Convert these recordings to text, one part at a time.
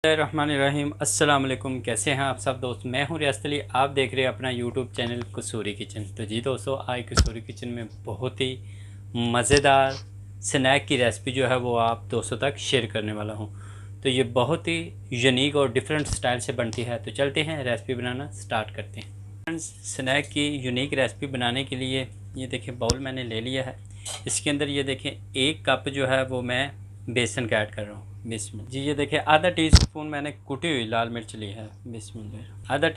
रहीम अस्सलाम वालेकुम। कैसे हैं आप सब दोस्त? मैं हूं रियासत अली। आप देख रहे हैं अपना यूट्यूब चैनल कसूरी किचन। तो जी दोस्तों, आज कसूरी किचन में बहुत ही मज़ेदार स्नैक की रेसिपी जो है वो आप दोस्तों तक शेयर करने वाला हूं। तो ये बहुत ही यूनिक और डिफरेंट स्टाइल से बनती है। तो चलते हैं रेसिपी बनाना स्टार्ट करते हैं। फ्रेंड्स, स्नैक की यूनिक रेसिपी बनाने के लिए ये देखें बाउल मैंने ले लिया है। इसके अंदर ये देखें 1 कप जो है वो मैं बेसन का ऐड कर रहा हूँ। बिस्मिल जी। ये देखिए आधा टीस्पून मैंने कुटी हुई लाल मिर्च ली है। बिस्मिल। आधा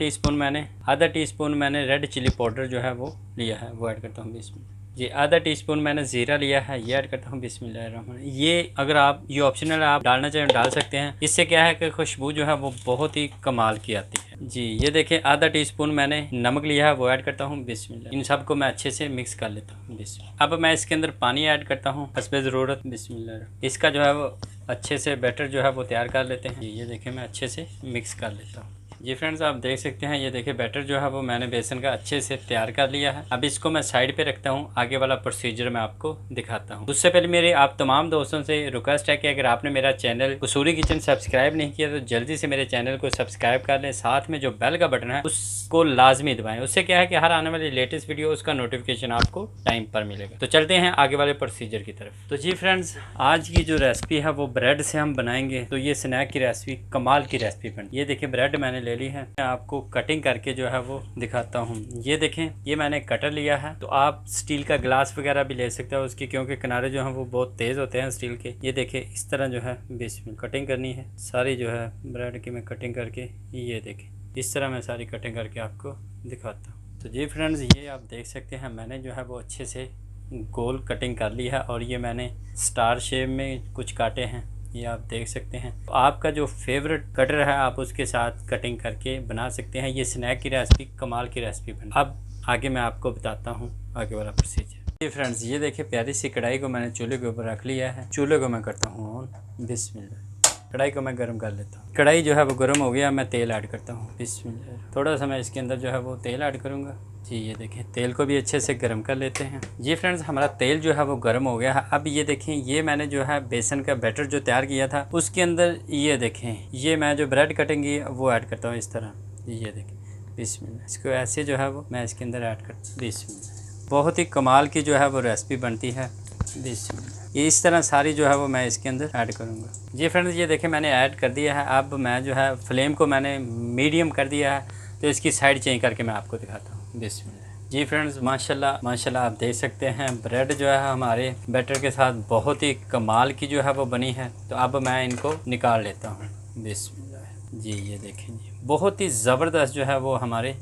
टीस्पून मैंने रेड चिली पाउडर जो है वो लिया है, वो ऐड करता हूँ। बिस्मिल जी। आधा टीस्पून मैंने ज़ीरा लिया है, ये ऐड करता हूँ। बिस्मिल्लाहिर्रहमान। ये अगर आप ये ऑप्शनल है, आप डालना चाहें डाल सकते हैं। इससे क्या है कि खुशबू जो है वो बहुत ही कमाल की आती है जी। ये देखिए आधा टीस्पून मैंने नमक लिया है, वो ऐड करता हूँ। बिस्मिल्लाह। इन सबको मैं अच्छे से मिक्स कर लेता हूँ। बिस्मिल्लाह। अब मैं इसके अंदर पानी ऐड करता हूँ हस्बे ज़रूरत। बिस्मिल्लाह। इसका जो है वो अच्छे से बैटर जो है वो तैयार कर लेते हैं। ये देखिए मैं अच्छे से मिक्स कर लेता हूँ। जी फ्रेंड्स, आप देख सकते हैं ये देखिए बैटर जो है वो मैंने बेसन का अच्छे से तैयार कर लिया है। अब इसको मैं साइड पे रखता हूँ, आगे वाला प्रोसीजर मैं आपको दिखाता हूँ। उससे पहले मेरे आप तमाम दोस्तों से रिक्वेस्ट है कि अगर आपने मेरा चैनल कसूरी किचन सब्सक्राइब नहीं किया तो जल्दी से मेरे चैनल को सब्सक्राइब कर लें। साथ में जो बेल का बटन है उसको लाजमी दबाएं। उससे क्या है कि हर आने वाली लेटेस्ट वीडियो उसका नोटिफिकेशन आपको टाइम पर मिलेगा। तो चलते हैं आगे वाले प्रोसीजर की तरफ। तो जी फ्रेंड्स, आज की जो रेसिपी है वो ब्रेड से हम बनाएंगे। तो ये स्नैक की रेसिपी कमाल की रेसिपी बन। ये देखिए ब्रेड मैंने ले ली है, मैं आपको कटिंग करके जो है वो दिखाता हूँ। ये देखें ये मैंने कटर लिया है। तो आप स्टील का ग्लास वगैरह भी ले सकते हो उसकी, क्योंकि किनारे जो हैं वो बहुत तेज़ होते हैं स्टील के। ये देखिए इस तरह जो है बीच में कटिंग करनी है सारी जो है ब्रेड की। मैं कटिंग करके ये देखें इस तरह मैं सारी कटिंग करके आपको दिखाता हूँ। तो जी फ्रेंड्स, ये आप देख सकते हैं मैंने जो है वो अच्छे से गोल कटिंग कर ली है और ये मैंने स्टार शेप में कुछ काटे हैं, ये आप देख सकते हैं। तो आपका जो फेवरेट कटर है आप उसके साथ कटिंग करके बना सकते हैं। ये स्नैक की रेसिपी कमाल की रेसिपी बनी। अब आगे मैं आपको बताता हूँ आगे वाला प्रोसीजर। ये फ्रेंड्स, ये देखिए प्यारी सी कढ़ाई को मैंने चूल्हे के ऊपर रख लिया है। चूल्हे को मैं करता हूँ ऑन। बिस्मिल्लाह। कढ़ाई को मैं गर्म कर लेता हूँ। कढ़ाई जो है वो गर्म हो गया, मैं तेल ऐड करता हूँ। बिस्मिल्लाह। थोड़ा सा मैं इसके अंदर जो है वो तेल ऐड करूँगा जी। ये देखें तेल को भी अच्छे से गर्म कर लेते हैं। जी फ्रेंड्स, हमारा तेल जो है वो गर्म हो गया है। अब ये देखें ये मैंने जो है बेसन का बैटर जो तैयार किया था उसके अंदर ये देखें ये मैं जो ब्रेड कटिंग की वो ऐड करता हूँ इस तरह। ये देखें बिस्मिल्लाह। इसको ऐसे जो है वो मैं इसके अंदर ऐड करता हूँ। बिस्मिल्लाह। बहुत ही कमाल की जो है वो रेसिपी बनती है। बिस्मिल्लाह। ये इस तरह सारी जो है वो मैं इसके अंदर ऐड करूँगा जी फ्रेंड्स। ये देखें मैंने ऐड कर दिया है। अब मैं जो है फ्लेम को मैंने मीडियम कर दिया है। तो इसकी साइड चेंज करके मैं आपको दिखाता हूँ। बिस्मिल्लाह। जी फ्रेंड्स, माशाल्लाह माशाल्लाह आप देख सकते हैं ब्रेड जो है हमारे बैटर के साथ बहुत ही कमाल की जो है वो बनी है। तो अब मैं इनको निकाल लेता हूँ। बिस्मिल्लाह जी। ये देखें जी बहुत ही ज़बरदस्त जो है वो हमारे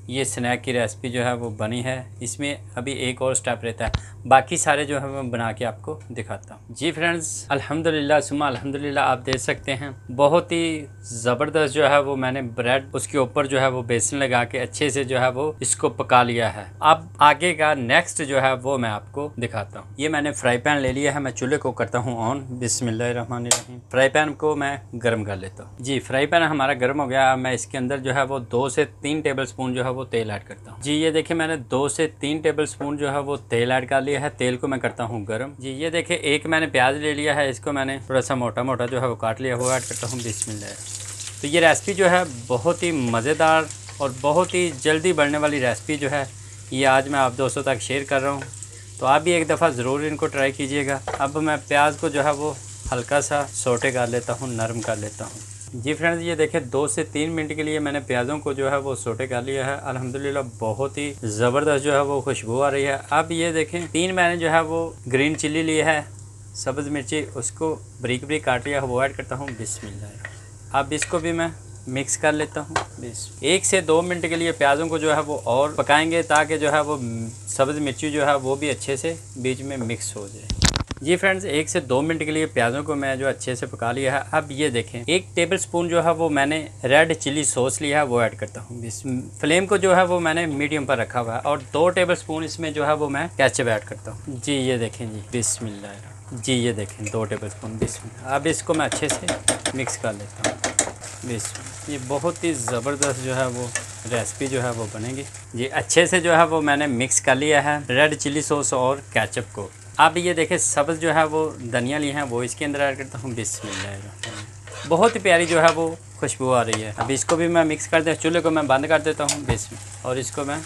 ये स्नैक की रेसिपी जो है वो बनी है। इसमें अभी एक और स्टेप रहता है, बाकी सारे जो है मैं बना के आपको दिखाता हूँ। जी फ्रेंड्स, अल्हम्दुलिल्लाह सुम्मा अल्हम्दुलिल्लाह आप देख सकते हैं बहुत ही ज़बरदस्त जो है वो मैंने ब्रेड उसके ऊपर जो है वो बेसन लगा के अच्छे से जो है वो इसको पका लिया है। अब आगे का नेक्स्ट जो है वो मैं आपको दिखाता हूँ। ये मैंने फ्राई पैन ले लिया है, मैं चूल्हे को करता हूँ ऑन। बिस्मिल्लाहिर्रहमानिर्रहीम। फ्राई पैन को मैं गर्म कर लेता हूँ जी। फ्राई पैन हमारा गर्म हो गया। मैं इसके अंदर जो है वो 2 से 3 टेबल स्पून जो है वो तेल ऐड करता हूँ जी। ये देखिए मैंने 2 से 3 टेबल स्पून जो है वो तेल ऐड कर लिया है। तेल को मैं करता हूँ गर्म जी। ये देखिए एक मैंने प्याज ले लिया है, इसको मैंने थोड़ा सा मोटा मोटा जो है वो काट लिया, वो ऐड करता हूँ। बिस्मिल्लाह। तो ये रेसिपी जो है बहुत ही मज़ेदार और बहुत ही जल्दी बनने वाली रेसिपी जो है ये आज मैं आप दोस्तों तक शेयर कर रहा हूँ। तो आप भी एक दफ़ा ज़रूर इनको ट्राई कीजिएगा। अब मैं प्याज को जो है वो हल्का सा सोटे कर लेता हूँ, नरम कर लेता हूँ जी फ्रेंड्स। ये देखें 2 से 3 मिनट के लिए मैंने प्याज़ों को जो है वो सोटे कर लिया है। अल्हम्दुलिल्लाह बहुत ही ज़बरदस्त जो है वो खुशबू आ रही है। अब ये देखें 3 मैंने जो है वो ग्रीन चिल्ली लिया है, सब्ज़ मिर्ची, उसको बारीक बारीक काट लिया है, वो ऐड करता हूँ। बिस्मिल्लाह। अब इसको भी मैं मिक्स कर लेता हूँ। बस 1 से 2 मिनट के लिए प्याज़ों को जो है वो और पकाएंगे ताकि जो है वो सब्ज़ मिर्ची जो है वो भी अच्छे से बीच में मिक्स हो जाए जी फ्रेंड्स। 1 से 2 मिनट के लिए प्याज़ों को मैं जो अच्छे से पका लिया है। अब ये देखें 1 टेबल स्पून जो है वो मैंने रेड चिली सॉस लिया है, वो ऐड करता हूँ। फ्लेम को जो है वो मैंने मीडियम पर रखा हुआ है और 2 टेबल स्पून इसमें जो है वो मैं केचप ऐड करता हूँ जी। ये देखें जी बिस्मिल्लाह जी। ये देखें 2 टेबल स्पून बिस्मिल्लाह। अब इसको मैं अच्छे से मिक्स कर लेता हूँ। बिस्मिल्लाह। ये बहुत ही ज़बरदस्त जो है वो रेसिपी जो है वो बनेगी जी। अच्छे से जो है वो मैंने मिक्स कर लिया है रेड चिली सॉस और केचप को। अब ये देखें सब्ज़ जो है वो धनिया लिए हैं वो इसके अंदर ऐड करता हूँ। बिस्मिल्लाह। बहुत ही प्यारी जो है वो खुशबू आ रही है। अब इसको भी मैं मिक्स कर दे, चूल्हे को मैं बंद कर देता हूँ बेस में, और इसको मैं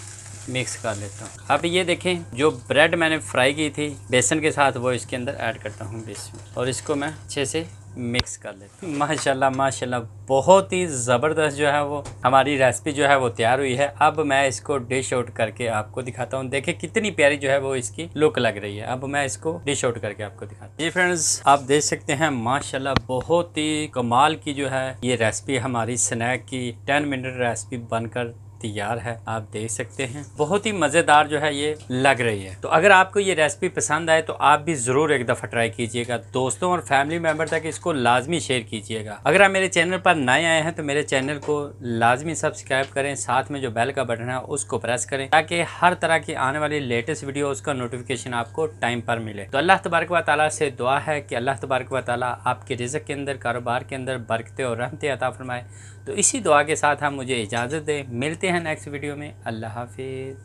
मिक्स कर लेता हूँ। अब ये देखें जो ब्रेड मैंने फ्राई की थी बेसन के साथ वो इसके अंदर ऐड करता हूँ बेस में, और इसको मैं अच्छे से मिक्स कर लेता हूँ। माशाल्लाह माशाल्लाह बहुत ही ज़बरदस्त जो है वो हमारी रेसिपी जो है वो तैयार हुई है। अब मैं इसको डिश आउट करके आपको दिखाता हूँ। देखिए कितनी प्यारी जो है वो इसकी लुक लग रही है। अब मैं इसको डिश आउट करके आपको दिखाता हूँ। जी फ्रेंड्स, आप देख सकते हैं माशाल्लाह बहुत ही कमाल की जो है ये रेसिपी हमारी स्नैक की 10 मिनट रेसिपी बनकर तैयार है। आप देख सकते हैं बहुत ही मज़ेदार जो है ये लग रही है। तो अगर आपको ये रेसिपी पसंद आए तो आप भी ज़रूर एक दफ़ा ट्राई कीजिएगा। दोस्तों और फैमिली मेम्बर तक इसको लाजमी शेयर कीजिएगा। अगर आप मेरे चैनल पर नए आए हैं तो मेरे चैनल को लाजमी सब्सक्राइब करें, साथ में जो बेल का बटन है उसको प्रेस करें ताकि हर तरह की आने वाली लेटेस्ट वीडियो उसका नोटिफिकेशन आपको टाइम पर मिले। तो अल्लाह तबारक व तआला से दुआ है कि अल्लाह तबारक व तआला आपके रिज़्क़ के अंदर, कारोबार के अंदर बरकतें और रहमतें अता फरमाए। तो इसी दुआ के साथ हम मुझे इजाज़त दें। मिलते हैं नेक्स्ट वीडियो में। अल्लाह हाफिज़।